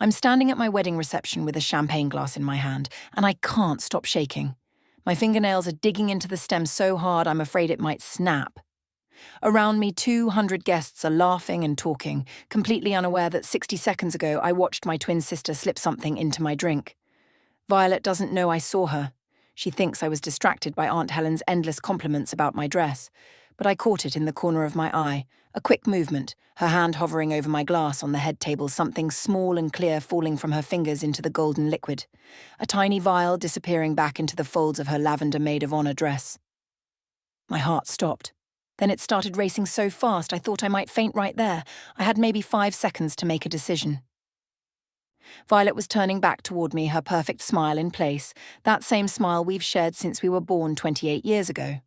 I'm standing at my wedding reception with a champagne glass in my hand, and I can't stop shaking. My fingernails are digging into the stem so hard I'm afraid it might snap. Around me, 200 guests are laughing and talking, completely unaware that 60 seconds ago I watched my twin sister slip something into my drink. Violet doesn't know I saw her. She thinks I was distracted by Aunt Helen's endless compliments about my dress, but I caught it in the corner of my eye, a quick movement, her hand hovering over my glass on the head table, something small and clear falling from her fingers into the golden liquid, a tiny vial disappearing back into the folds of her lavender maid of honor dress. My heart stopped. Then it started racing so fast I thought I might faint right there. I had maybe 5 seconds to make a decision. Violet was turning back toward me, her perfect smile in place, that same smile we've shared since we were born 28 years ago.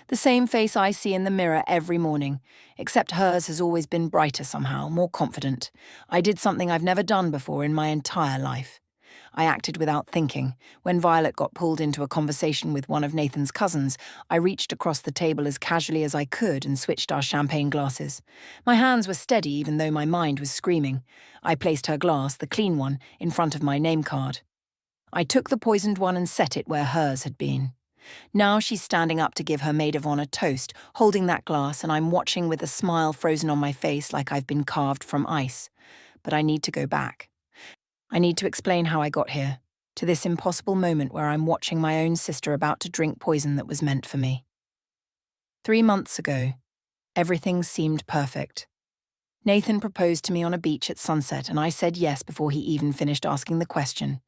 The same face I see in the mirror every morning, except hers has always been brighter somehow, more confident. I did something I've never done before in my entire life. I acted without thinking. When Violet got pulled into a conversation with one of Nathan's cousins, I reached across the table as casually as I could and switched our champagne glasses. My hands were steady even though my mind was screaming. I placed her glass, the clean one, in front of my name card. I took the poisoned one and set it where hers had been. Now she's standing up to give her maid of honor toast, holding that glass, and I'm watching with a smile frozen on my face like I've been carved from ice. But I need to go back. I need to explain how I got here, to this impossible moment where I'm watching my own sister about to drink poison that was meant for me. 3 months ago, everything seemed perfect. Nathan proposed to me on a beach at sunset, and I said yes before he even finished asking the question.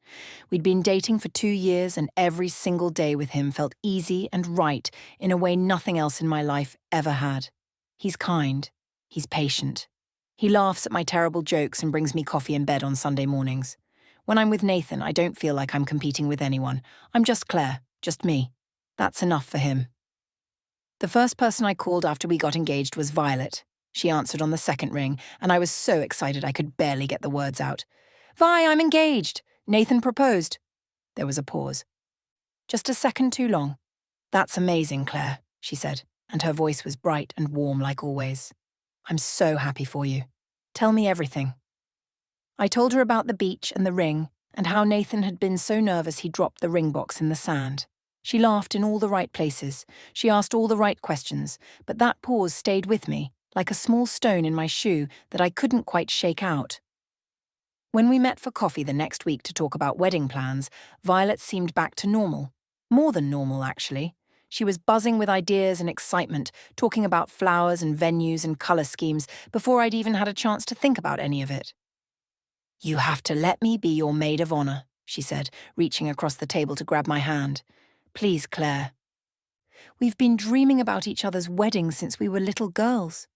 We'd been dating for 2 years, and every single day with him felt easy and right in a way nothing else in my life ever had. He's kind. He's patient. He laughs at my terrible jokes and brings me coffee in bed on Sunday mornings. When I'm with Nathan, I don't feel like I'm competing with anyone. I'm just Claire, just me. That's enough for him. The first person I called after we got engaged was Violet. She answered on the second ring, and I was so excited I could barely get the words out. Vi, I'm engaged. Nathan proposed. There was a pause. Just a second too long. That's amazing, Claire, she said, and her voice was bright and warm like always. I'm so happy for you. Tell me everything. I told her about the beach and the ring, and how Nathan had been so nervous he dropped the ring box in the sand. She laughed in all the right places. She asked all the right questions, but that pause stayed with me, like a small stone in my shoe that I couldn't quite shake out. When we met for coffee the next week to talk about wedding plans, Violet seemed back to normal. More than normal, actually. She was buzzing with ideas and excitement, talking about flowers and venues and colour schemes before I'd even had a chance to think about any of it. You have to let me be your maid of honor, she said, reaching across the table to grab my hand. Please, Claire. We've been dreaming about each other's weddings since we were little girls.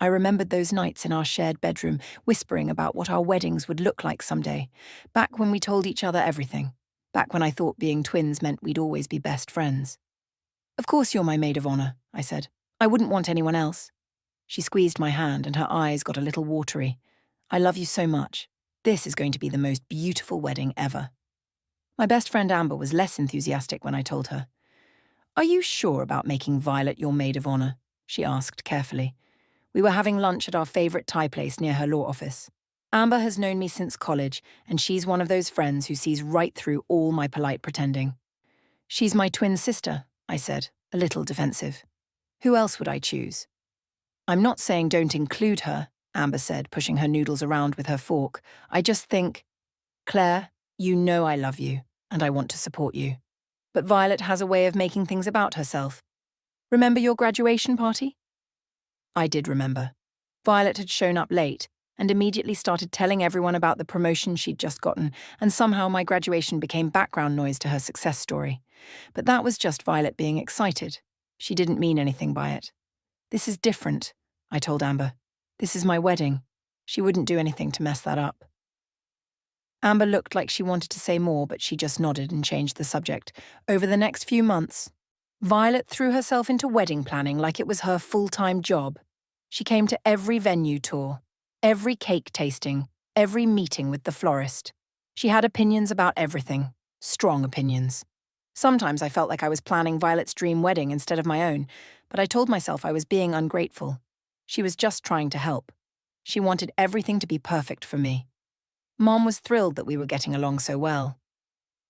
I remembered those nights in our shared bedroom, whispering about what our weddings would look like someday, back when we told each other everything, back when I thought being twins meant we'd always be best friends. Of course you're my maid of honor, I said. I wouldn't want anyone else. She squeezed my hand and her eyes got a little watery. I love you so much. This is going to be the most beautiful wedding ever. My best friend Amber was less enthusiastic when I told her. Are you sure about making Violet your maid of honor? She asked carefully. We were having lunch at our favourite Thai place near her law office. Amber has known me since college, and she's one of those friends who sees right through all my polite pretending. She's my twin sister, I said, a little defensive. Who else would I choose? I'm not saying don't include her, Amber said, pushing her noodles around with her fork. I just think, Claire, you know I love you, and I want to support you. But Violet has a way of making things about herself. Remember your graduation party? I did remember. Violet had shown up late and immediately started telling everyone about the promotion she'd just gotten, and somehow my graduation became background noise to her success story. But that was just Violet being excited. She didn't mean anything by it. This is different, I told Amber. This is my wedding. She wouldn't do anything to mess that up. Amber looked like she wanted to say more, but she just nodded and changed the subject. Over the next few months, Violet threw herself into wedding planning like it was her full-time job. She came to every venue tour, every cake tasting, every meeting with the florist. She had opinions about everything, strong opinions. Sometimes I felt like I was planning Violet's dream wedding instead of my own, but I told myself I was being ungrateful. She was just trying to help. She wanted everything to be perfect for me. Mom was thrilled that we were getting along so well.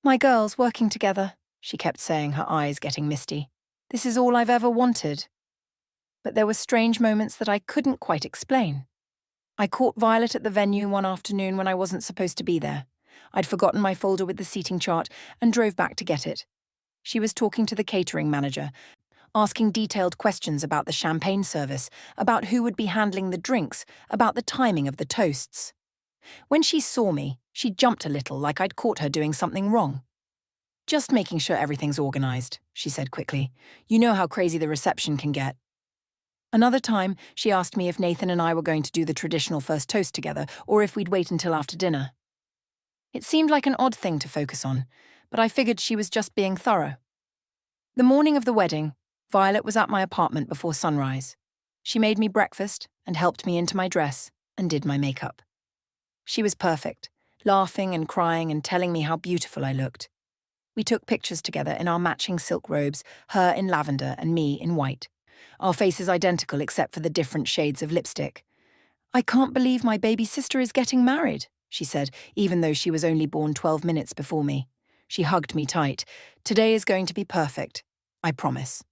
My girls working together, she kept saying, her eyes getting misty. This is all I've ever wanted. But there were strange moments that I couldn't quite explain. I caught Violet at the venue one afternoon when I wasn't supposed to be there. I'd forgotten my folder with the seating chart and drove back to get it. She was talking to the catering manager, asking detailed questions about the champagne service, about who would be handling the drinks, about the timing of the toasts. When she saw me, she jumped a little like I'd caught her doing something wrong. Just making sure everything's organized, she said quickly. You know how crazy the reception can get. Another time, she asked me if Nathan and I were going to do the traditional first toast together or if we'd wait until after dinner. It seemed like an odd thing to focus on, but I figured she was just being thorough. The morning of the wedding, Violet was at my apartment before sunrise. She made me breakfast and helped me into my dress and did my makeup. She was perfect, laughing and crying and telling me how beautiful I looked. We took pictures together in our matching silk robes, her in lavender and me in white. Our faces identical except for the different shades of lipstick. I can't believe my baby sister is getting married, she said, even though she was only born 12 minutes before me. She hugged me tight. Today is going to be perfect. I promise.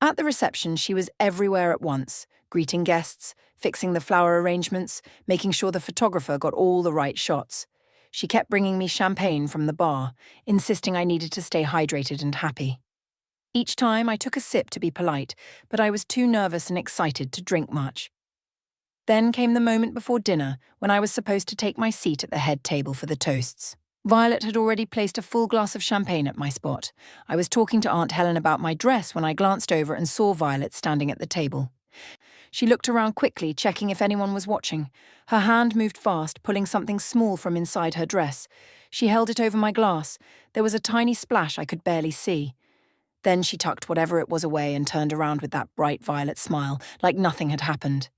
At the reception, she was everywhere at once, greeting guests, fixing the flower arrangements, making sure the photographer got all the right shots. She kept bringing me champagne from the bar, insisting I needed to stay hydrated and happy. Each time I took a sip to be polite, but I was too nervous and excited to drink much. Then came the moment before dinner when I was supposed to take my seat at the head table for the toasts. Violet had already placed a full glass of champagne at my spot. I was talking to Aunt Helen about my dress when I glanced over and saw Violet standing at the table. She looked around quickly, checking if anyone was watching. Her hand moved fast, pulling something small from inside her dress. She held it over my glass. There was a tiny splash I could barely see. Then she tucked whatever it was away and turned around with that bright violet smile, like nothing had happened.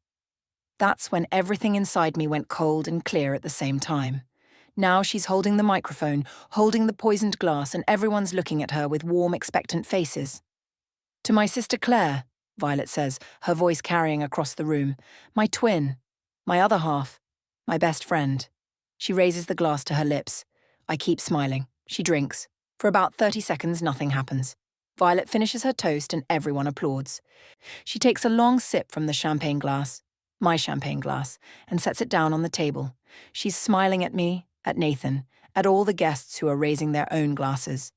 That's when everything inside me went cold and clear at the same time. Now she's holding the microphone, holding the poisoned glass, and everyone's looking at her with warm, expectant faces. To my sister Claire, Violet says, her voice carrying across the room. My twin. My other half. My best friend. She raises the glass to her lips. I keep smiling. She drinks. For about 30 seconds, nothing happens. Violet finishes her toast and everyone applauds. She takes a long sip from the champagne glass, my champagne glass, and sets it down on the table. She's smiling at me, at Nathan, at all the guests who are raising their own glasses.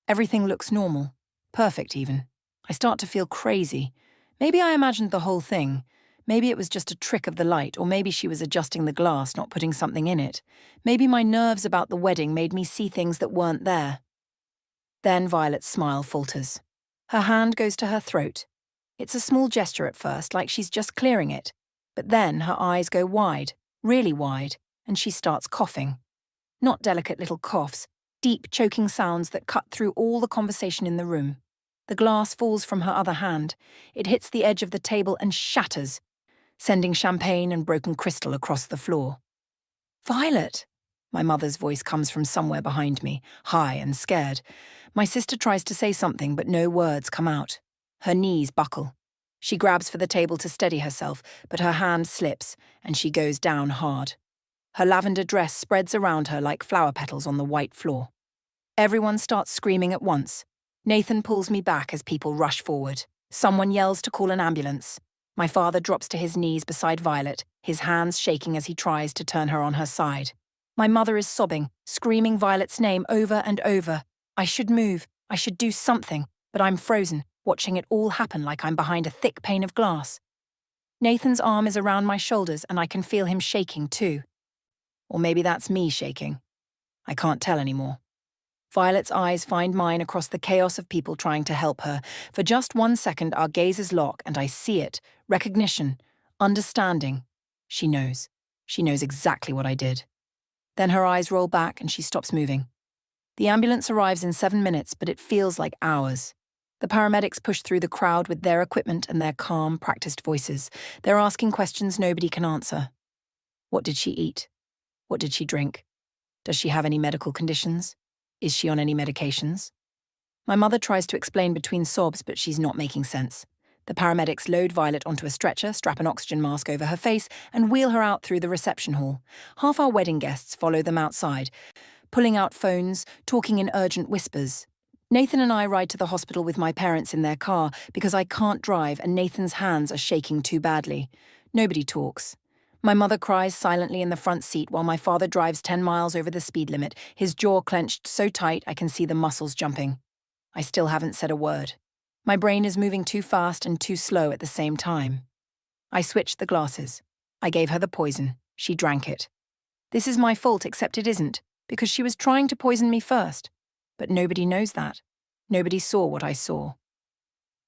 Everything looks normal, perfect even. I start to feel crazy. Maybe I imagined the whole thing. Maybe it was just a trick of the light, or maybe she was adjusting the glass, not putting something in it. Maybe my nerves about the wedding made me see things that weren't there. Then Violet's smile falters. Her hand goes to her throat. It's a small gesture at first, like she's just clearing it. But then her eyes go wide, really wide, and she starts coughing. Not delicate little coughs, deep, choking sounds that cut through all the conversation in the room. The glass falls from her other hand. It hits the edge of the table and shatters, sending champagne and broken crystal across the floor. Violet! My mother's voice comes from somewhere behind me, high and scared. My sister tries to say something, but no words come out. Her knees buckle. She grabs for the table to steady herself, but her hand slips, and she goes down hard. Her lavender dress spreads around her like flower petals on the white floor. Everyone starts screaming at once. Nathan pulls me back as people rush forward. Someone yells to call an ambulance. My father drops to his knees beside Violet, his hands shaking as he tries to turn her on her side. My mother is sobbing, screaming Violet's name over and over. I should move, I should do something, but I'm frozen, watching it all happen like I'm behind a thick pane of glass. Nathan's arm is around my shoulders and I can feel him shaking too. Or maybe that's me shaking. I can't tell anymore. Violet's eyes find mine across the chaos of people trying to help her. For just 1 second, our gazes lock and I see it. Recognition. Understanding. She knows. She knows exactly what I did. Then her eyes roll back and she stops moving. The ambulance arrives in 7 minutes, but it feels like hours. The paramedics push through the crowd with their equipment and their calm, practiced voices. They're asking questions nobody can answer. What did she eat? What did she drink? Does she have any medical conditions? Is she on any medications? My mother tries to explain between sobs, but she's not making sense. The paramedics load Violet onto a stretcher, strap an oxygen mask over her face, and wheel her out through the reception hall. Half our wedding guests follow them outside, pulling out phones, talking in urgent whispers. Nathan and I ride to the hospital with my parents in their car because I can't drive and Nathan's hands are shaking too badly. Nobody talks. My mother cries silently in the front seat while my father drives 10 miles over the speed limit, his jaw clenched so tight I can see the muscles jumping. I still haven't said a word. My brain is moving too fast and too slow at the same time. I switched the glasses. I gave her the poison. She drank it. This is my fault, except it isn't, because she was trying to poison me first. But nobody knows that. Nobody saw what I saw.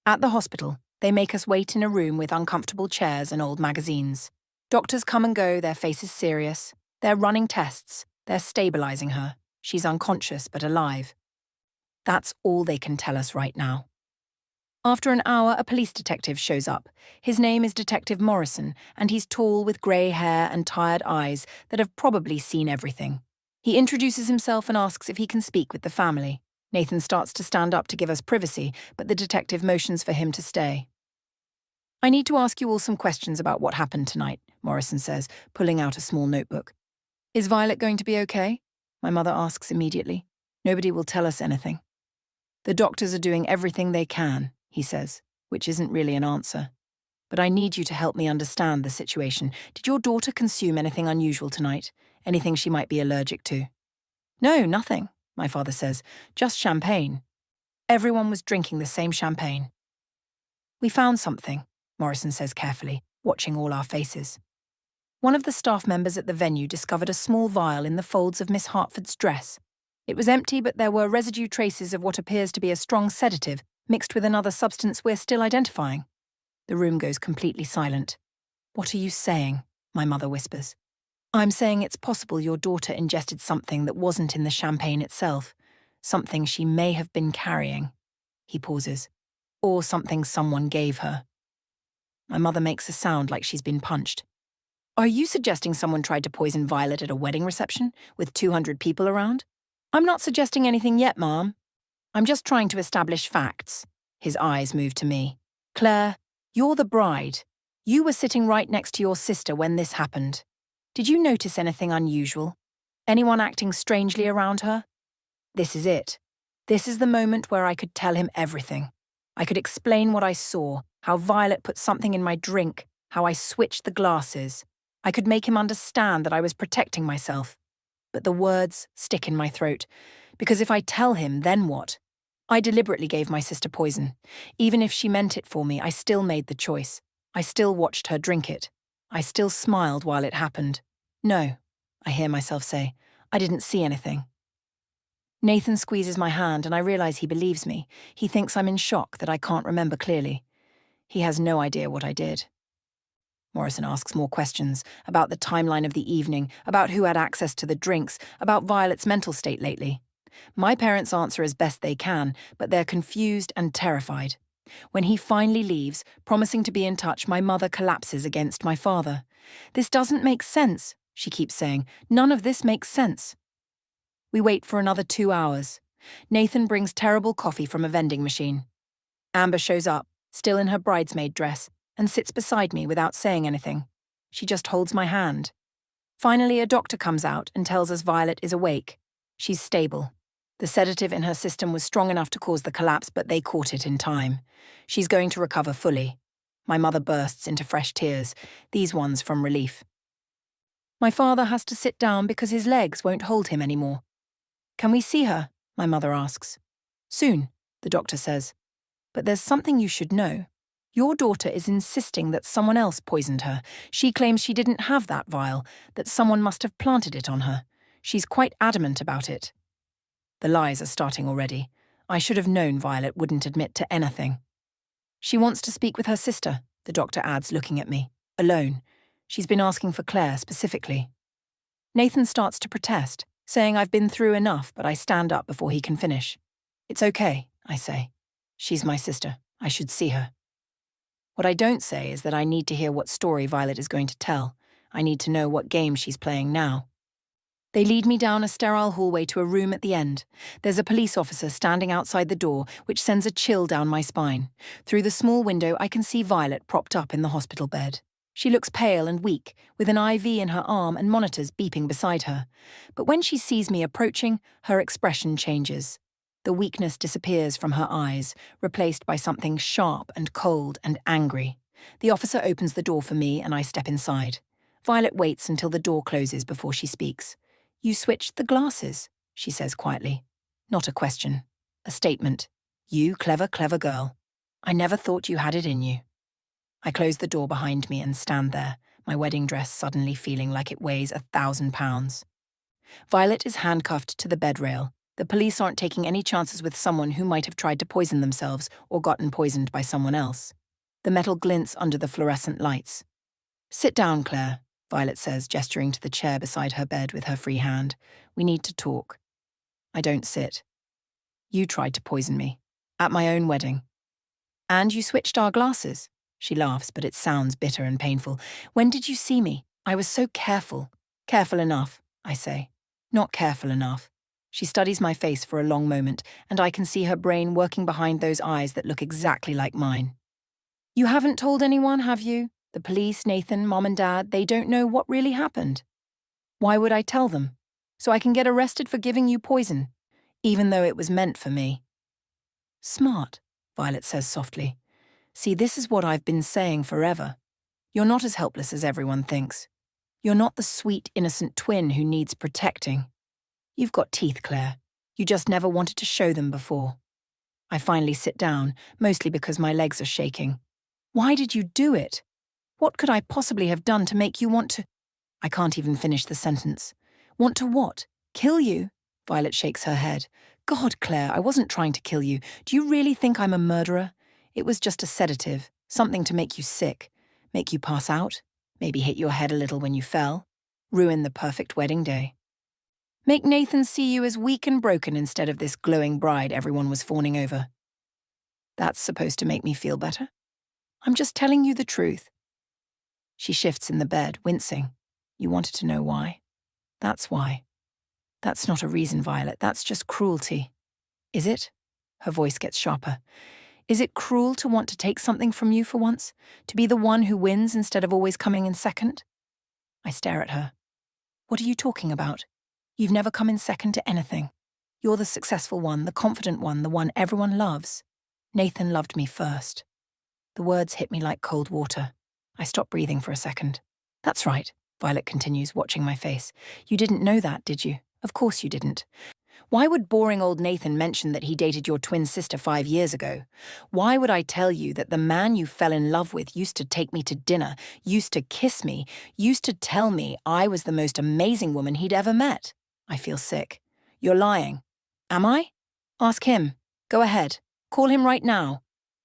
At the hospital, they make us wait in a room with uncomfortable chairs and old magazines. Doctors come and go, their faces serious. They're running tests. They're stabilizing her. She's unconscious but alive. That's all they can tell us right now. After an hour, a police detective shows up. His name is Detective Morrison, and he's tall with grey hair and tired eyes that have probably seen everything. He introduces himself and asks if he can speak with the family. Nathan starts to stand up to give us privacy, but the detective motions for him to stay. I need to ask you all some questions about what happened tonight, Morrison says, pulling out a small notebook. Is Violet going to be okay? My mother asks immediately. Nobody will tell us anything. The doctors are doing everything they can, he says, which isn't really an answer. But I need you to help me understand the situation. Did your daughter consume anything unusual tonight? Anything she might be allergic to? No, nothing, my father says. Just champagne. Everyone was drinking the same champagne. We found something, Morrison says carefully, watching all our faces. One of the staff members at the venue discovered a small vial in the folds of Miss Hartford's dress. It was empty, but there were residue traces of what appears to be a strong sedative mixed with another substance we're still identifying. The room goes completely silent. What are you saying? My mother whispers. I'm saying it's possible your daughter ingested something that wasn't in the champagne itself, something she may have been carrying. He pauses. Or something someone gave her. My mother makes a sound like she's been punched. Are you suggesting someone tried to poison Violet at a wedding reception with 200 people around? I'm not suggesting anything yet, Mom. I'm just trying to establish facts. His eyes move to me. Claire, you're the bride. You were sitting right next to your sister when this happened. Did you notice anything unusual? Anyone acting strangely around her? This is it. This is the moment where I could tell him everything. I could explain what I saw, how Violet put something in my drink, how I switched the glasses. I could make him understand that I was protecting myself. But the words stick in my throat, because if I tell him, then what? I deliberately gave my sister poison. Even if she meant it for me, I still made the choice. I still watched her drink it. I still smiled while it happened. No, I hear myself say, I didn't see anything. Nathan squeezes my hand and I realize he believes me. He thinks I'm in shock, that I can't remember clearly. He has no idea what I did. Morrison asks more questions about the timeline of the evening, about who had access to the drinks, about Violet's mental state lately. My parents answer as best they can, but they're confused and terrified. When he finally leaves, promising to be in touch, my mother collapses against my father. This doesn't make sense, she keeps saying. None of this makes sense. We wait for another 2 hours. Nathan brings terrible coffee from a vending machine. Amber shows up, still in her bridesmaid dress, and sits beside me without saying anything. She just holds my hand. Finally, a doctor comes out and tells us Violet is awake. She's stable. The sedative in her system was strong enough to cause the collapse, but they caught it in time. She's going to recover fully. My mother bursts into fresh tears, these ones from relief. My father has to sit down because his legs won't hold him anymore. Can we see her? My mother asks. Soon, the doctor says. But there's something you should know. Your daughter is insisting that someone else poisoned her. She claims she didn't have that vial, that someone must have planted it on her. She's quite adamant about it. The lies are starting already. I should have known Violet wouldn't admit to anything. She wants to speak with her sister, the doctor adds, looking at me. Alone. She's been asking for Claire specifically. Nathan starts to protest, saying I've been through enough, but I stand up before he can finish. It's okay, I say. She's my sister. I should see her. What I don't say is that I need to hear what story Violet is going to tell. I need to know what game she's playing now. They lead me down a sterile hallway to a room at the end. There's a police officer standing outside the door, which sends a chill down my spine. Through the small window, I can see Violet propped up in the hospital bed. She looks pale and weak, with an IV in her arm and monitors beeping beside her. But when she sees me approaching, her expression changes. The weakness disappears from her eyes, replaced by something sharp and cold and angry. The officer opens the door for me and I step inside. Violet waits until the door closes before she speaks. "You switched the glasses," she says quietly. Not a question. A statement. "You clever, clever girl. I never thought you had it in you." I close the door behind me and stand there, my wedding dress suddenly feeling like it weighs 1,000 pounds. Violet is handcuffed to the bed rail. The police aren't taking any chances with someone who might have tried to poison themselves or gotten poisoned by someone else. The metal glints under the fluorescent lights. "Sit down, Claire," Violet says, gesturing to the chair beside her bed with her free hand. "We need to talk." I don't sit. "You tried to poison me. At my own wedding. And you switched our glasses." She laughs, but it sounds bitter and painful. "When did you see me? I was so careful." "Careful enough," I say. "Not careful enough." She studies my face for a long moment, and I can see her brain working behind those eyes that look exactly like mine. "You haven't told anyone, have you? The police, Nathan, Mom and Dad, they don't know what really happened." "Why would I tell them? So I can get arrested for giving you poison, even though it was meant for me." "Smart," Violet says softly. "See, this is what I've been saying forever. You're not as helpless as everyone thinks. You're not the sweet, innocent twin who needs protecting. You've got teeth, Claire. You just never wanted to show them before." I finally sit down, mostly because my legs are shaking. "Why did you do it? What could I possibly have done to make you want to—" I can't even finish the sentence. "Want to what? Kill you?" Violet shakes her head. "God, Claire, I wasn't trying to kill you. Do you really think I'm a murderer? It was just a sedative, something to make you sick, make you pass out, maybe hit your head a little when you fell, ruin the perfect wedding day. Make Nathan see you as weak and broken instead of this glowing bride everyone was fawning over. That's supposed to make me feel better? I'm just telling you the truth." She shifts in the bed, wincing. "You wanted to know why? That's why." "That's not a reason, Violet. That's just cruelty." "Is it?" Her voice gets sharper. "Is it cruel to want to take something from you for once? To be the one who wins instead of always coming in second?" I stare at her. "What are you talking about? You've never come in second to anything. You're the successful one, the confident one, the one everyone loves. Nathan loved me first." The words hit me like cold water. I stop breathing for a second. "That's right," Violet continues, watching my face. "You didn't know that, did you? Of course you didn't. Why would boring old Nathan mention that he dated your twin sister 5 years ago? Why would I tell you that the man you fell in love with used to take me to dinner, used to kiss me, used to tell me I was the most amazing woman he'd ever met? I feel sick. You're lying. Am I? Ask him. Go ahead. Call him right now.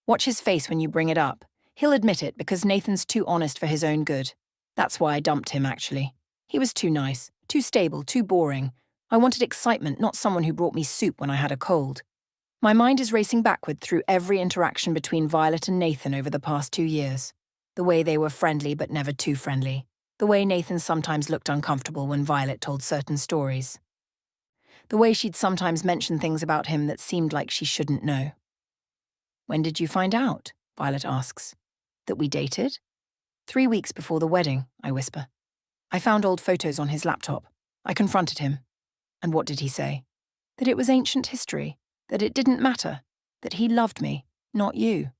Watch his face when you bring it up. He'll admit it because Nathan's too honest for his own good. That's why I dumped him, actually. He was too nice, too stable, too boring. I wanted excitement, not someone who brought me soup when I had a cold." My mind is racing backward through every interaction between Violet and Nathan over the past 2 years. The way they were friendly but never too friendly. The way Nathan sometimes looked uncomfortable when Violet told certain stories. The way she'd sometimes mention things about him that seemed like she shouldn't know. "When did you find out?" Violet asks. "That we dated?" 3 weeks before the wedding," I whisper. "I found old photos on his laptop. I confronted him. And what did he say? That it was ancient history, that it didn't matter, that he loved me, not you."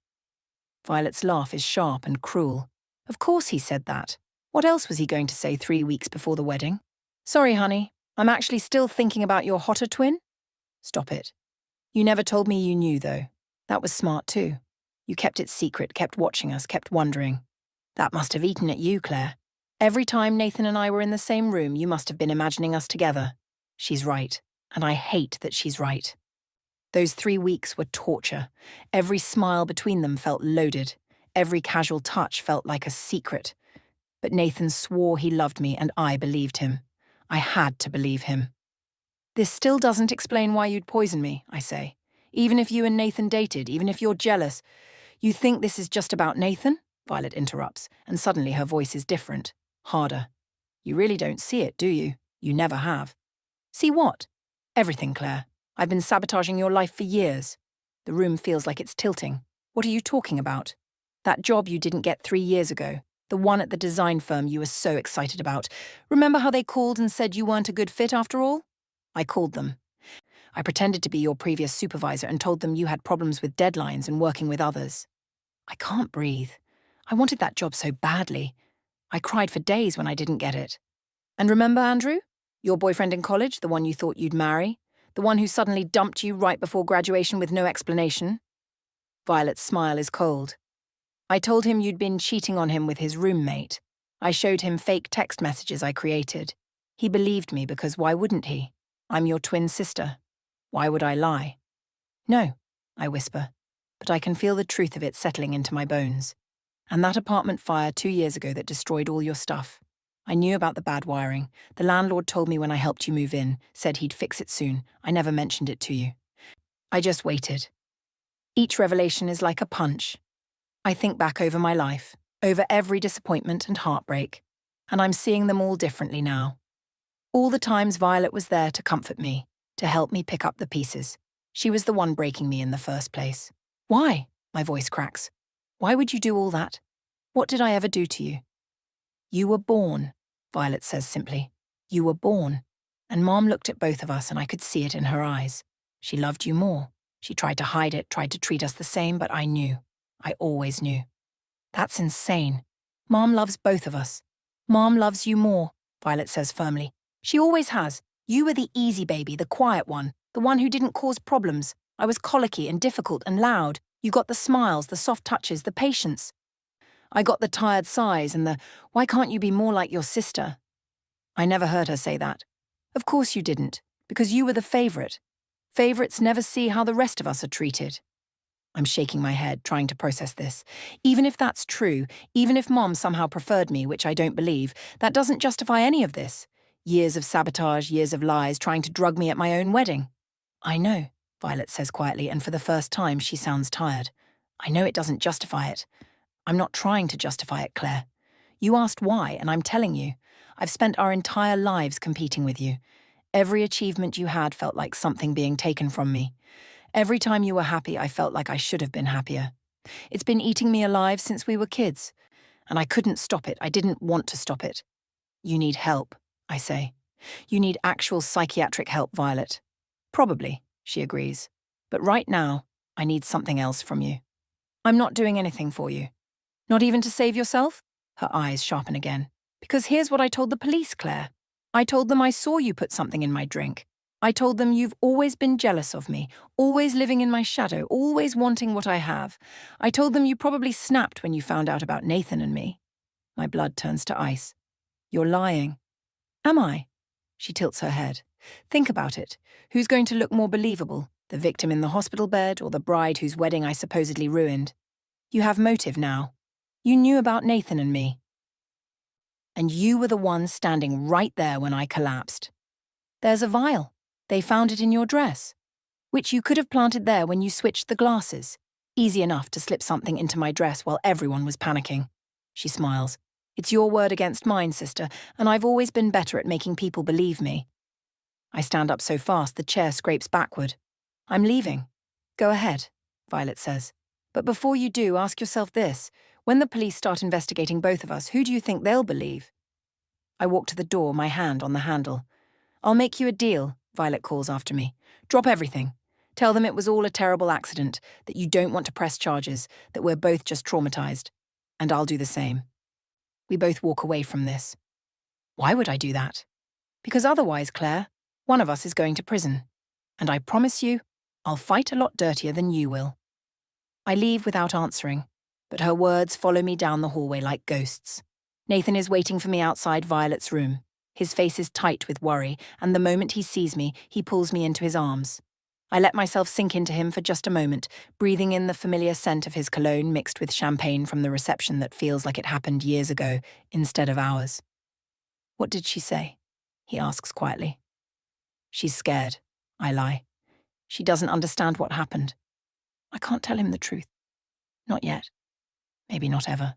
Violet's laugh is sharp and cruel. Of course he said that. What else was he going to say 3 weeks before the wedding? "Sorry, honey, I'm actually still thinking about your hotter twin." "Stop it. You never told me you knew, though. That was smart, too. You kept it secret, kept watching us, kept wondering. That must have eaten at you, Claire. Every time Nathan and I were in the same room, you must have been imagining us together." She's right, and I hate that she's right. Those 3 weeks were torture. Every smile between them felt loaded. Every casual touch felt like a secret. But Nathan swore he loved me, and I believed him. I had to believe him. "This still doesn't explain why you'd poison me," I say. "Even if you and Nathan dated, even if you're jealous. You think this is just about Nathan?" Violet interrupts, and suddenly her voice is different, harder. "You really don't see it, do you? You never have. See what? Everything, Claire. I've been sabotaging your life for years. The room feels like it's tilting. What are you talking about? That job you didn't get 3 years ago. The one at the design firm you were so excited about. Remember how they called and said you weren't a good fit after all? I called them. I pretended to be your previous supervisor and told them you had problems with deadlines and working with others. I can't breathe. I wanted that job so badly. I cried for days when I didn't get it. And remember Andrew? Your boyfriend in college, the one you thought you'd marry? The one who suddenly dumped you right before graduation with no explanation? Violet's smile is cold. I told him you'd been cheating on him with his roommate. I showed him fake text messages I created. He believed me because why wouldn't he? I'm your twin sister. Why would I lie? No, I whisper, but I can feel the truth of it settling into my bones. And that apartment fire 2 years ago that destroyed all your stuff. I knew about the bad wiring. The landlord told me when I helped you move in, said he'd fix it soon. I never mentioned it to you. I just waited. Each revelation is like a punch. I think back over my life, over every disappointment and heartbreak, and I'm seeing them all differently now. All the times Violet was there to comfort me, to help me pick up the pieces. She was the one breaking me in the first place. Why? My voice cracks. Why would you do all that? What did I ever do to you? You were born, Violet says simply. You were born. And Mom looked at both of us and I could see it in her eyes. She loved you more. She tried to hide it, tried to treat us the same, but I knew. I always knew. That's insane. Mom loves both of us. Mom loves you more, Violet says firmly. She always has. You were the easy baby, the quiet one, the one who didn't cause problems. I was colicky and difficult and loud. You got the smiles, the soft touches, the patience. I got the tired sighs and the, why can't you be more like your sister? I never heard her say that. Of course you didn't, because you were the favourite. Favourites never see how the rest of us are treated. I'm shaking my head, trying to process this. Even if that's true, even if Mom somehow preferred me, which I don't believe, that doesn't justify any of this. Years of sabotage, years of lies, trying to drug me at my own wedding. I know, Violet says quietly, and for the first time she sounds tired. I know it doesn't justify it. I'm not trying to justify it, Claire. You asked why, and I'm telling you. I've spent our entire lives competing with you. Every achievement you had felt like something being taken from me. Every time you were happy, I felt like I should have been happier. It's been eating me alive since we were kids. And I couldn't stop it. I didn't want to stop it. You need help, I say. You need actual psychiatric help, Violet. Probably, she agrees. But right now, I need something else from you. I'm not doing anything for you. Not even to save yourself? Her eyes sharpen again. Because here's what I told the police, Claire. I told them I saw you put something in my drink. I told them you've always been jealous of me, always living in my shadow, always wanting what I have. I told them you probably snapped when you found out about Nathan and me. My blood turns to ice. You're lying. Am I? She tilts her head. Think about it. Who's going to look more believable? The victim in the hospital bed or the bride whose wedding I supposedly ruined? You have motive now. You knew about Nathan and me. And you were the one standing right there when I collapsed. There's a vial. They found it in your dress, which you could have planted there when you switched the glasses. Easy enough to slip something into my dress while everyone was panicking. She smiles. It's your word against mine, sister, and I've always been better at making people believe me. I stand up so fast the chair scrapes backward. I'm leaving. Go ahead, Violet says. But before you do, ask yourself this. When the police start investigating both of us, who do you think they'll believe? I walk to the door, my hand on the handle. I'll make you a deal, Violet calls after me. Drop everything. Tell them it was all a terrible accident, that you don't want to press charges, that we're both just traumatized. And I'll do the same. We both walk away from this. Why would I do that? Because otherwise, Claire, one of us is going to prison. And I promise you, I'll fight a lot dirtier than you will. I leave without answering, but her words follow me down the hallway like ghosts. Nathan is waiting for me outside Violet's room. His face is tight with worry, and the moment he sees me, he pulls me into his arms. I let myself sink into him for just a moment, breathing in the familiar scent of his cologne mixed with champagne from the reception that feels like it happened years ago instead of hours. What did she say? He asks quietly. She's scared, I lie. She doesn't understand what happened. I can't tell him the truth. Not yet. Maybe not ever.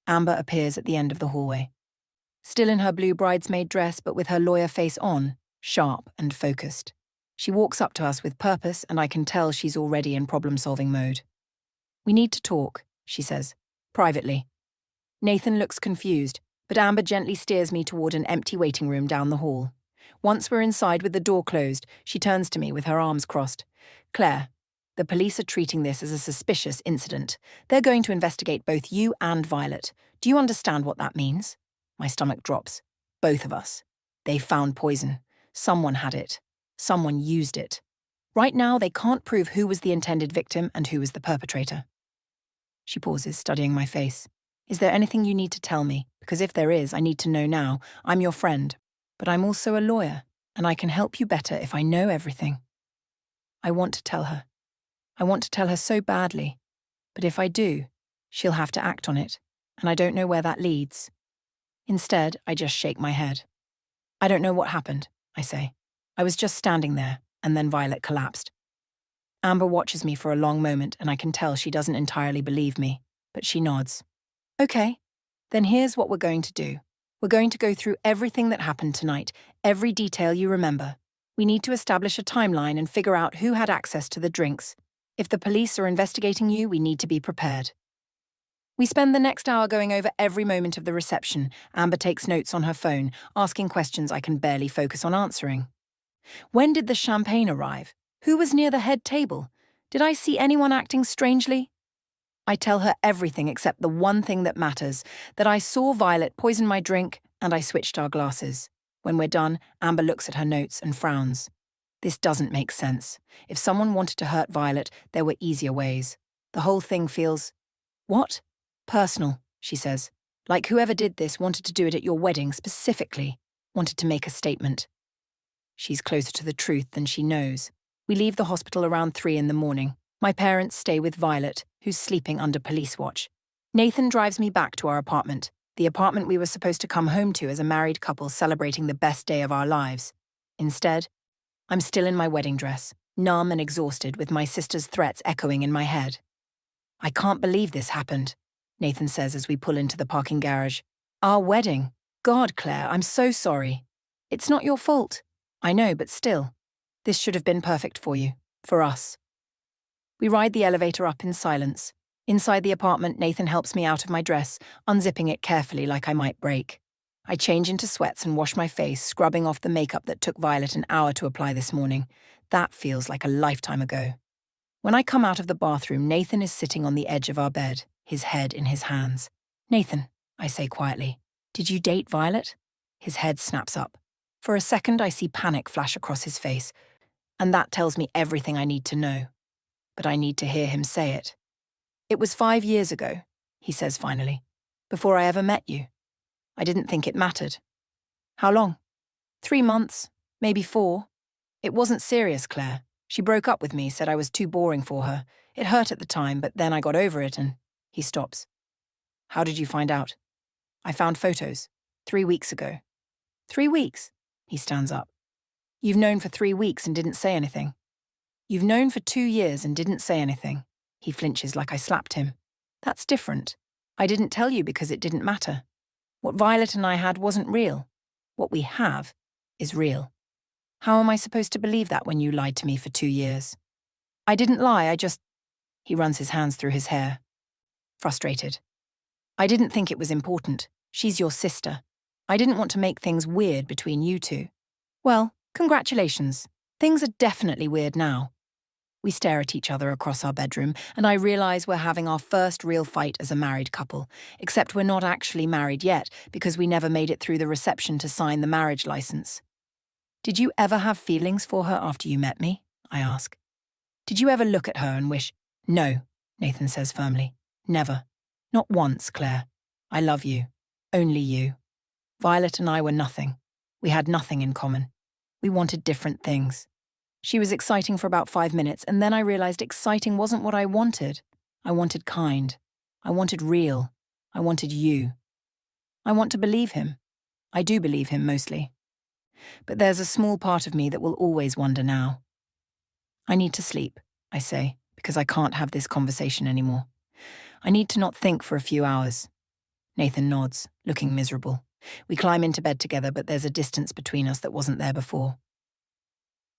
Amber appears at the end of the hallway. Still in her blue bridesmaid dress but with her lawyer face on, sharp and focused. She walks up to us with purpose, and I can tell she's already in problem-solving mode. "We need to talk," she says, privately. Nathan looks confused, but Amber gently steers me toward an empty waiting room down the hall. Once we're inside with the door closed, she turns to me with her arms crossed. "Claire, the police are treating this as a suspicious incident. They're going to investigate both you and Violet. Do you understand what that means?" My stomach drops. Both of us. They found poison. Someone had it. Someone used it. Right now, they can't prove who was the intended victim and who was the perpetrator. She pauses, studying my face. "Is there anything you need to tell me? Because if there is, I need to know now. I'm your friend. But I'm also a lawyer, and I can help you better if I know everything." I want to tell her. I want to tell her so badly. But if I do, she'll have to act on it, and I don't know where that leads. Instead, I just shake my head. "I don't know what happened," I say. "I was just standing there, and then Violet collapsed." Amber watches me for a long moment, and I can tell she doesn't entirely believe me, but she nods. "Okay, then here's what we're going to do. We're going to go through everything that happened tonight, every detail you remember. We need to establish a timeline and figure out who had access to the drinks. If the police are investigating you, we need to be prepared." We spend the next hour going over every moment of the reception. Amber takes notes on her phone, asking questions I can barely focus on answering. "When did the champagne arrive? Who was near the head table? Did I see anyone acting strangely?" I tell her everything except the one thing that matters, that I saw Violet poison my drink and I switched our glasses. When we're done, Amber looks at her notes and frowns. This doesn't make sense. If someone wanted to hurt Violet, there were easier ways. The whole thing feels... What? Personal, she says. Like whoever did this wanted to do it at your wedding specifically, wanted to make a statement. She's closer to the truth than she knows. We leave the hospital around 3 in the morning. My parents stay with Violet, who's sleeping under police watch. Nathan drives me back to our apartment, the apartment we were supposed to come home to as a married couple celebrating the best day of our lives. Instead, I'm still in my wedding dress, numb and exhausted with my sister's threats echoing in my head. "I can't believe this happened," Nathan says as we pull into the parking garage. "Our wedding. God, Claire, I'm so sorry. It's not your fault. I know, but still. This should have been perfect for you. For us." We ride the elevator up in silence. Inside the apartment, Nathan helps me out of my dress, unzipping it carefully like I might break. I change into sweats and wash my face, scrubbing off the makeup that took Violet an hour to apply this morning. That feels like a lifetime ago. When I come out of the bathroom, Nathan is sitting on the edge of our bed, his head in his hands. "Nathan," I say quietly, "did you date Violet?" His head snaps up. For a second, I see panic flash across his face, and that tells me everything I need to know. But I need to hear him say it. "It was 5 years ago," he says finally, "before I ever met you. I didn't think it mattered." "How long?" 3 months, maybe 4. "It wasn't serious, Claire. She broke up with me, said I was too boring for her. It hurt at the time, but then I got over it and..." He stops. "How did you find out?" "I found photos. 3 weeks ago." 3 weeks? He stands up. "You've known for 3 weeks and didn't say anything." "You've known for 2 years and didn't say anything." He flinches like I slapped him. "That's different. I didn't tell you because it didn't matter. What Violet and I had wasn't real. What we have is real. How am I supposed to believe that when you lied to me for 2 years?" "I didn't lie, I just..." He runs his hands through his hair. Frustrated. "I didn't think it was important. She's your sister. I didn't want to make things weird between you two." "Well, congratulations. Things are definitely weird now." We stare at each other across our bedroom, and I realize we're having our first real fight as a married couple, except we're not actually married yet because we never made it through the reception to sign the marriage license. "Did you ever have feelings for her after you met me?" I ask. "Did you ever look at her and wish..." "No," Nathan says firmly. "Never. Not once, Claire. I love you. Only you. Violet and I were nothing. We had nothing in common. We wanted different things. She was exciting for about 5 minutes, and then I realized exciting wasn't what I wanted. I wanted kind. I wanted real. I wanted you. I want to believe him. I do believe him mostly. But there's a small part of me that will always wonder now." "I need to sleep," I say, because I can't have this conversation anymore. "I need to not think for a few hours." Nathan nods, looking miserable. We climb into bed together, but there's a distance between us that wasn't there before.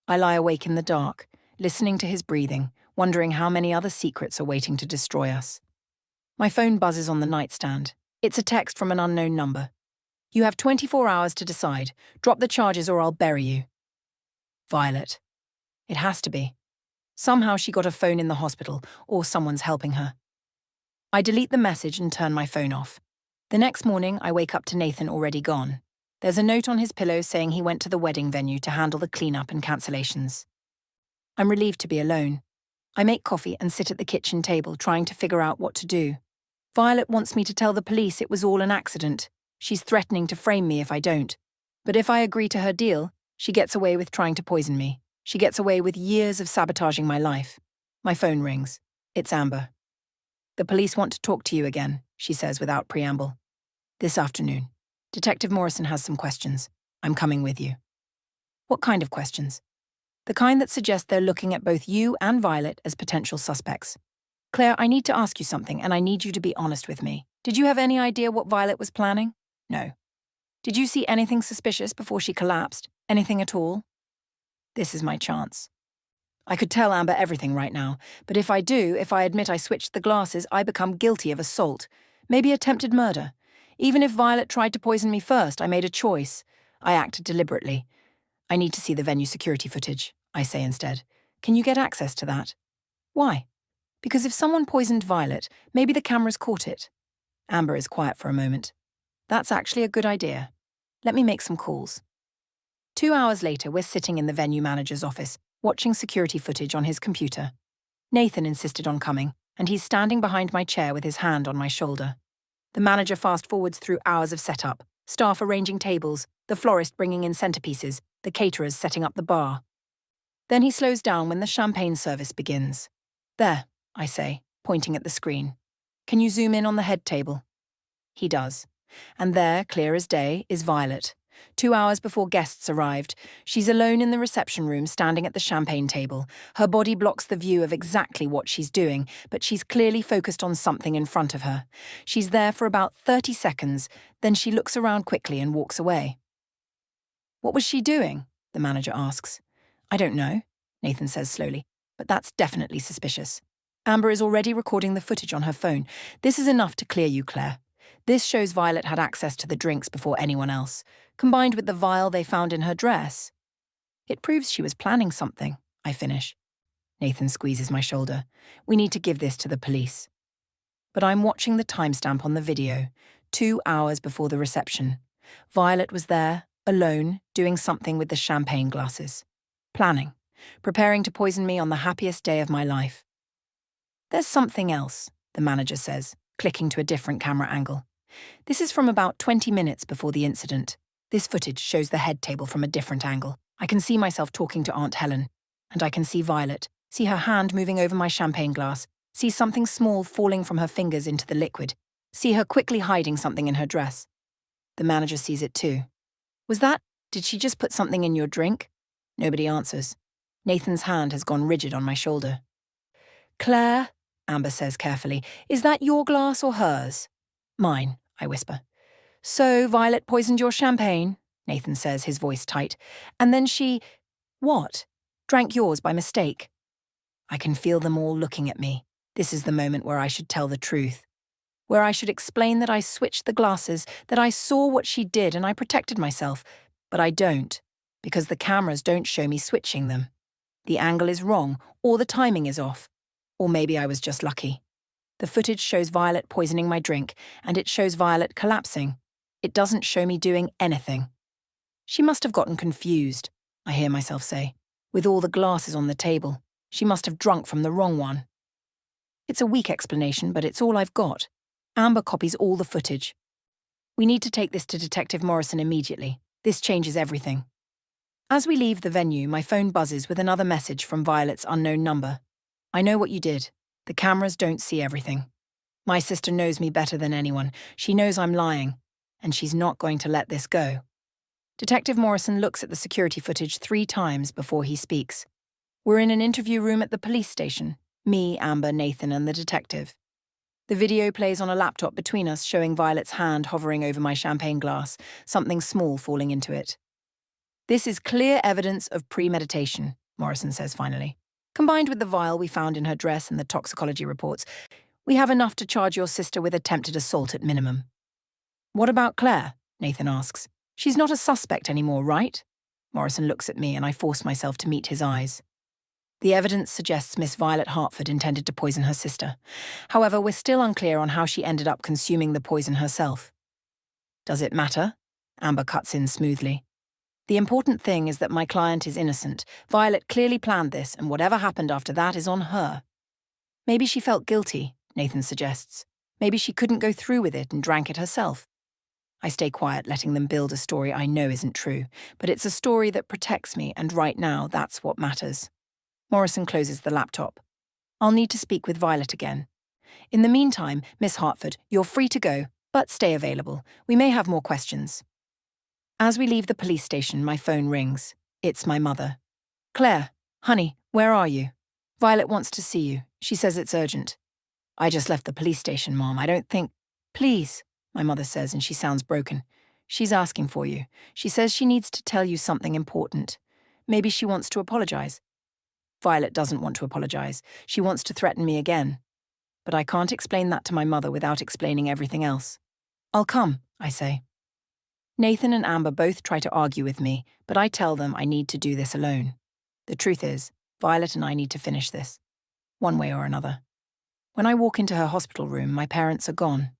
I lie awake in the dark, listening to his breathing, wondering how many other secrets are waiting to destroy us. My phone buzzes on the nightstand. It's a text from an unknown number. You have 24 hours to decide. Drop the charges or I'll bury you. Violet. It has to be. Somehow she got a phone in the hospital, or someone's helping her. I delete the message and turn my phone off. The next morning, I wake up to Nathan already gone. There's a note on his pillow saying he went to the wedding venue to handle the cleanup and cancellations. I'm relieved to be alone. I make coffee and sit at the kitchen table trying to figure out what to do. Violet wants me to tell the police it was all an accident. She's threatening to frame me if I don't. But if I agree to her deal, she gets away with trying to poison me. She gets away with years of sabotaging my life. My phone rings. It's Amber. The police want to talk to you again, she says without preamble. This afternoon. Detective Morrison has some questions. I'm coming with you. What kind of questions? The kind that suggest they're looking at both you and Violet as potential suspects. Claire, I need to ask you something, and I need you to be honest with me. Did you have any idea what Violet was planning? No. Did you see anything suspicious before she collapsed? Anything at all? This is my chance. I could tell Amber everything right now, but if I admit I switched the glasses, I become guilty of assault, maybe attempted murder. Even if Violet tried to poison me first, I made a choice. I acted deliberately. I need to see the venue security footage, I say instead. Can you get access to that? Why? Because if someone poisoned Violet, maybe the cameras caught it. Amber is quiet for a moment. That's actually a good idea. Let me make some calls. 2 hours later, we're sitting in the venue manager's office, watching security footage on his computer. Nathan insisted on coming, and he's standing behind my chair with his hand on my shoulder. The manager fast-forwards through hours of setup, staff arranging tables, the florist bringing in centerpieces, the caterers setting up the bar. Then he slows down when the champagne service begins. There, I say, pointing at the screen. Can you zoom in on the head table? He does. And there, clear as day, is Violet. 2 hours before guests arrived, she's alone in the reception room standing at the champagne table. Her body blocks the view of exactly what she's doing, but she's clearly focused on something in front of her. She's there for about 30 seconds, then she looks around quickly and walks away. What was she doing? The manager asks. I don't know, Nathan says slowly, but that's definitely suspicious. Amber is already recording the footage on her phone. This is enough to clear you, Claire. This shows Violet had access to the drinks before anyone else, combined with the vial they found in her dress. It proves she was planning something, I finish. Nathan squeezes my shoulder. We need to give this to the police. But I'm watching the timestamp on the video, 2 hours before the reception. Violet was there, alone, doing something with the champagne glasses. Planning, preparing to poison me on the happiest day of my life. There's something else, the manager says, clicking to a different camera angle. This is from about 20 minutes before the incident. This footage shows the head table from a different angle. I can see myself talking to Aunt Helen, and I can see Violet, see her hand moving over my champagne glass, see something small falling from her fingers into the liquid, see her quickly hiding something in her dress. The manager sees it too. Did she just put something in your drink? Nobody answers. Nathan's hand has gone rigid on my shoulder. Claire, Amber says carefully, is that your glass or hers? Mine, I whisper. So Violet poisoned your champagne, Nathan says, his voice tight. And then she... What? Drank yours by mistake. I can feel them all looking at me. This is the moment where I should tell the truth. Where I should explain that I switched the glasses, that I saw what she did and I protected myself. But I don't, because the cameras don't show me switching them. The angle is wrong, or the timing is off. Or maybe I was just lucky. The footage shows Violet poisoning my drink, and it shows Violet collapsing. It doesn't show me doing anything. She must have gotten confused, I hear myself say. With all the glasses on the table, she must have drunk from the wrong one. It's a weak explanation, but it's all I've got. Amber copies all the footage. We need to take this to Detective Morrison immediately. This changes everything. As we leave the venue, my phone buzzes with another message from Violet's unknown number. I know what you did. The cameras don't see everything. My sister knows me better than anyone. She knows I'm lying, and she's not going to let this go. Detective Morrison looks at the security footage 3 times before he speaks. We're in an interview room at the police station. Me, Amber, Nathan, and the detective. The video plays on a laptop between us, showing Violet's hand hovering over my champagne glass, something small falling into it. This is clear evidence of premeditation. Morrison says finally. Combined with the vial we found in her dress and the toxicology reports, we have enough to charge your sister with attempted assault at minimum. What about Claire? Nathan asks. She's not a suspect anymore, right? Morrison looks at me and I force myself to meet his eyes. The evidence suggests Miss Violet Hartford intended to poison her sister. However, we're still unclear on how she ended up consuming the poison herself. Does it matter? Amber cuts in smoothly. The important thing is that my client is innocent. Violet clearly planned this, and whatever happened after that is on her. Maybe she felt guilty, Nathan suggests. Maybe she couldn't go through with it and drank it herself. I stay quiet, letting them build a story I know isn't true, but it's a story that protects me, and right now that's what matters. Morrison closes the laptop. I'll need to speak with Violet again. In the meantime, Miss Hartford, you're free to go, but stay available. We may have more questions. As we leave the police station, my phone rings. It's my mother. Claire, honey, where are you? Violet wants to see you. She says it's urgent. I just left the police station, Mom. I don't think... Please, my mother says, and she sounds broken. She's asking for you. She says she needs to tell you something important. Maybe she wants to apologize. Violet doesn't want to apologize. She wants to threaten me again. But I can't explain that to my mother without explaining everything else. I'll come, I say. Nathan and Amber both try to argue with me, but I tell them I need to do this alone. The truth is, Violet and I need to finish this, one way or another. When I walk into her hospital room, my parents are gone.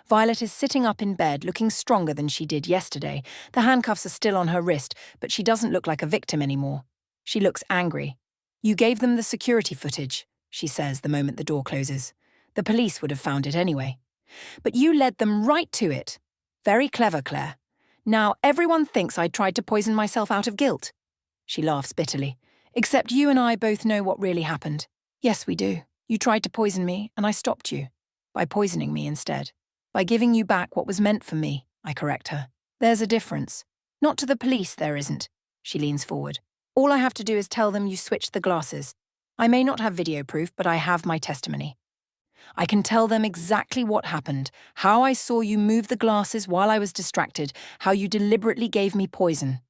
Violet is sitting up in bed, looking stronger than she did yesterday. The handcuffs are still on her wrist, but she doesn't look like a victim anymore. She looks angry. You gave them the security footage, she says the moment the door closes. The police would have found it anyway. But you led them right to it. Very clever, Claire. Now everyone thinks I tried to poison myself out of guilt. She laughs bitterly. Except you and I both know what really happened. Yes, we do. You tried to poison me, and I stopped you. By poisoning me instead. By giving you back what was meant for me, I correct her. There's a difference. Not to the police, there isn't. She leans forward. All I have to do is tell them you switched the glasses. I may not have video proof, but I have my testimony. I can tell them exactly what happened, how I saw you move the glasses while I was distracted, how you deliberately gave me poison.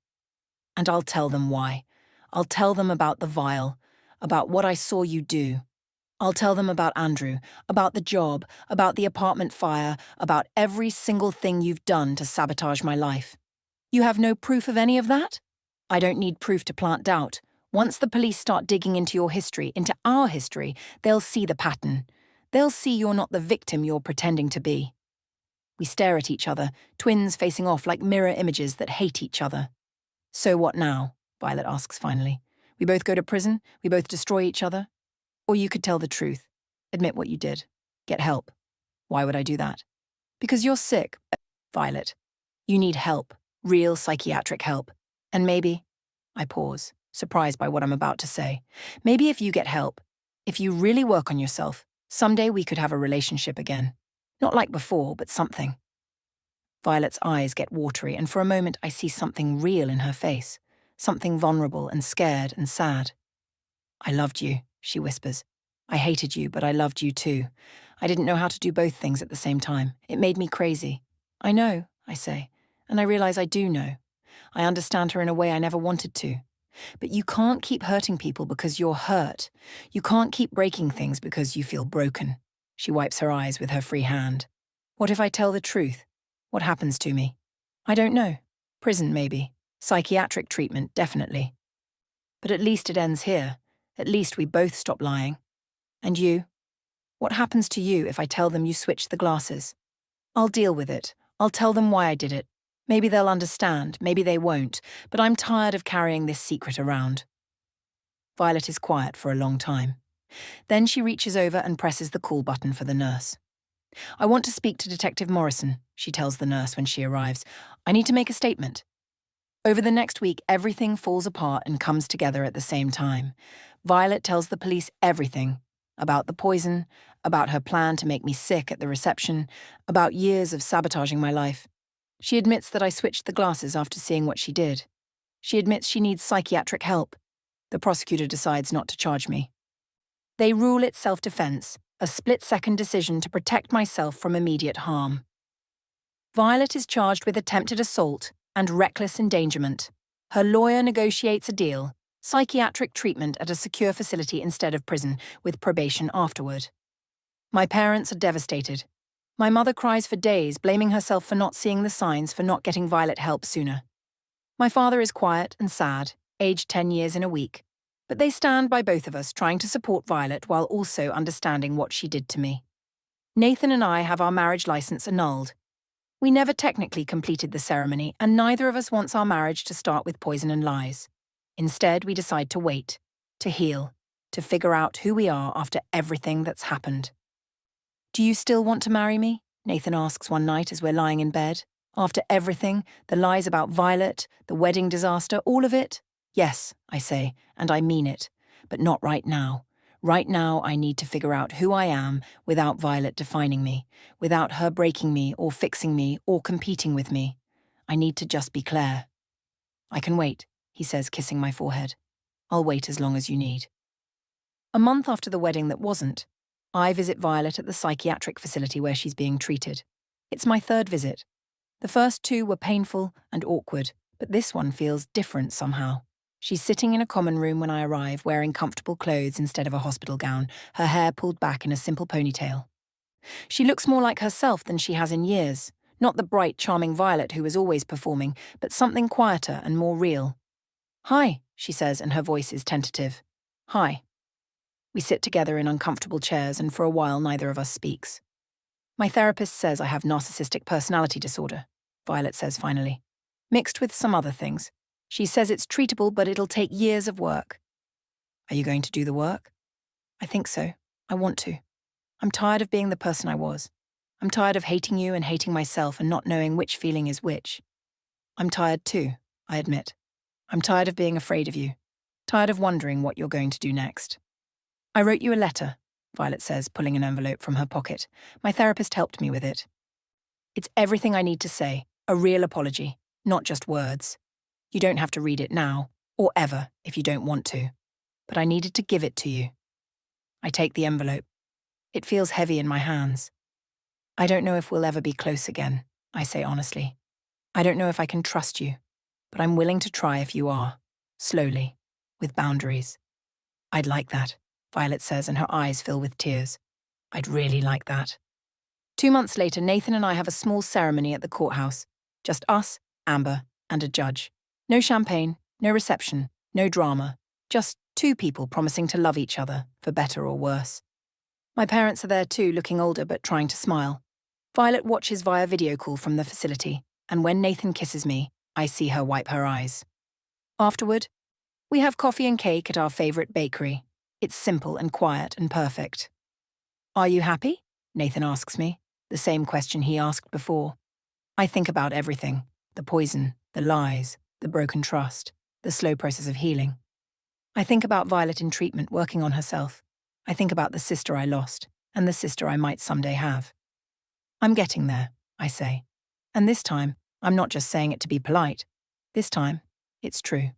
And I'll tell them why. I'll tell them about the vial, about what I saw you do. I'll tell them about Andrew, about the job, about the apartment fire, about every single thing you've done to sabotage my life. You have no proof of any of that? I don't need proof to plant doubt. Once the police start digging into your history, into our history, they'll see the pattern. They'll see you're not the victim you're pretending to be. We stare at each other, twins facing off like mirror images that hate each other. So what now? Violet asks finally. We both go to prison? We both destroy each other? Or you could tell the truth. Admit what you did. Get help. Why would I do that? Because you're sick, Violet. You need help. Real psychiatric help. And maybe... I pause, surprised by what I'm about to say. Maybe if you get help, if you really work on yourself, someday we could have a relationship again. Not like before, but something. Violet's eyes get watery, and for a moment I see something real in her face. Something vulnerable and scared and sad. I loved you, she whispers. I hated you, but I loved you too. I didn't know how to do both things at the same time. It made me crazy. I know, I say, and I realize I do know. I understand her in a way I never wanted to. But you can't keep hurting people because you're hurt. You can't keep breaking things because you feel broken. She wipes her eyes with her free hand. What if I tell the truth? What happens to me? I don't know. Prison, maybe. Psychiatric treatment, definitely. But at least it ends here. At least we both stop lying. And you? What happens to you if I tell them you switched the glasses? I'll deal with it. I'll tell them why I did it. Maybe they'll understand, maybe they won't, but I'm tired of carrying this secret around. Violet is quiet for a long time. Then she reaches over and presses the call button for the nurse. I want to speak to Detective Morrison, she tells the nurse when she arrives. I need to make a statement. Over the next week, everything falls apart and comes together at the same time. Violet tells the police everything. About the poison, about her plan to make me sick at the reception, about years of sabotaging my life. She admits that I switched the glasses after seeing what she did. She admits she needs psychiatric help. The prosecutor decides not to charge me. They rule it self-defense, a split-second decision to protect myself from immediate harm. Violet is charged with attempted assault and reckless endangerment. Her lawyer negotiates a deal, Psychiatric treatment at a secure facility instead of prison, with probation afterward. My parents are devastated. My mother cries for days, blaming herself for not seeing the signs, for not getting Violet help sooner. My father is quiet and sad, aged 10 years in a week. But they stand by both of us, trying to support Violet while also understanding what she did to me. Nathan and I have our marriage license annulled. We never technically completed the ceremony, and neither of us wants our marriage to start with poison and lies. Instead, we decide to wait, to heal, to figure out who we are after everything that's happened. "Do you still want to marry me?" Nathan asks one night as we're lying in bed. "After everything, the lies about Violet, the wedding disaster, all of it?" "Yes," I say, and I mean it, but not right now. Right now, I need to figure out who I am without Violet defining me, without her breaking me or fixing me or competing with me. I need to just be Claire. "I can wait," he says, kissing my forehead. "I'll wait as long as you need." A month after the wedding that wasn't, I visit Violet at the psychiatric facility where she's being treated. It's my third visit. The first two were painful and awkward, but this one feels different somehow. She's sitting in a common room when I arrive, wearing comfortable clothes instead of a hospital gown, her hair pulled back in a simple ponytail. She looks more like herself than she has in years, not the bright, charming Violet who was always performing, but something quieter and more real. "Hi," she says, and her voice is tentative. "Hi." We sit together in uncomfortable chairs, and for a while neither of us speaks. "My therapist says I have narcissistic personality disorder," Violet says finally, "mixed with some other things. She says it's treatable, but it'll take years of work." "Are you going to do the work?" "I think so. I want to. I'm tired of being the person I was. I'm tired of hating you and hating myself and not knowing which feeling is which. I'm tired too, I admit. I'm tired of being afraid of you. Tired of wondering what you're going to do next." "I wrote you a letter," Violet says, pulling an envelope from her pocket. "My therapist helped me with it. It's everything I need to say, a real apology, not just words. You don't have to read it now, or ever, if you don't want to. But I needed to give it to you." I take the envelope. It feels heavy in my hands. "I don't know if we'll ever be close again," I say honestly. "I don't know if I can trust you, but I'm willing to try if you are. Slowly, with boundaries." "I'd like that," Violet says, and her eyes fill with tears. "I'd really like that." 2 months later, Nathan and I have a small ceremony at the courthouse. Just us, Amber, and a judge. No champagne, no reception, no drama. Just two people promising to love each other, for better or worse. My parents are there too, looking older but trying to smile. Violet watches via video call from the facility, and when Nathan kisses me, I see her wipe her eyes. Afterward, we have coffee and cake at our favourite bakery. It's simple and quiet and perfect. "Are you happy?" Nathan asks me, the same question he asked before. I think about everything: the poison, the lies, the broken trust, the slow process of healing. I think about Violet in treatment, working on herself. I think about the sister I lost, and the sister I might someday have. "I'm getting there," I say. And this time, I'm not just saying it to be polite. This time, it's true.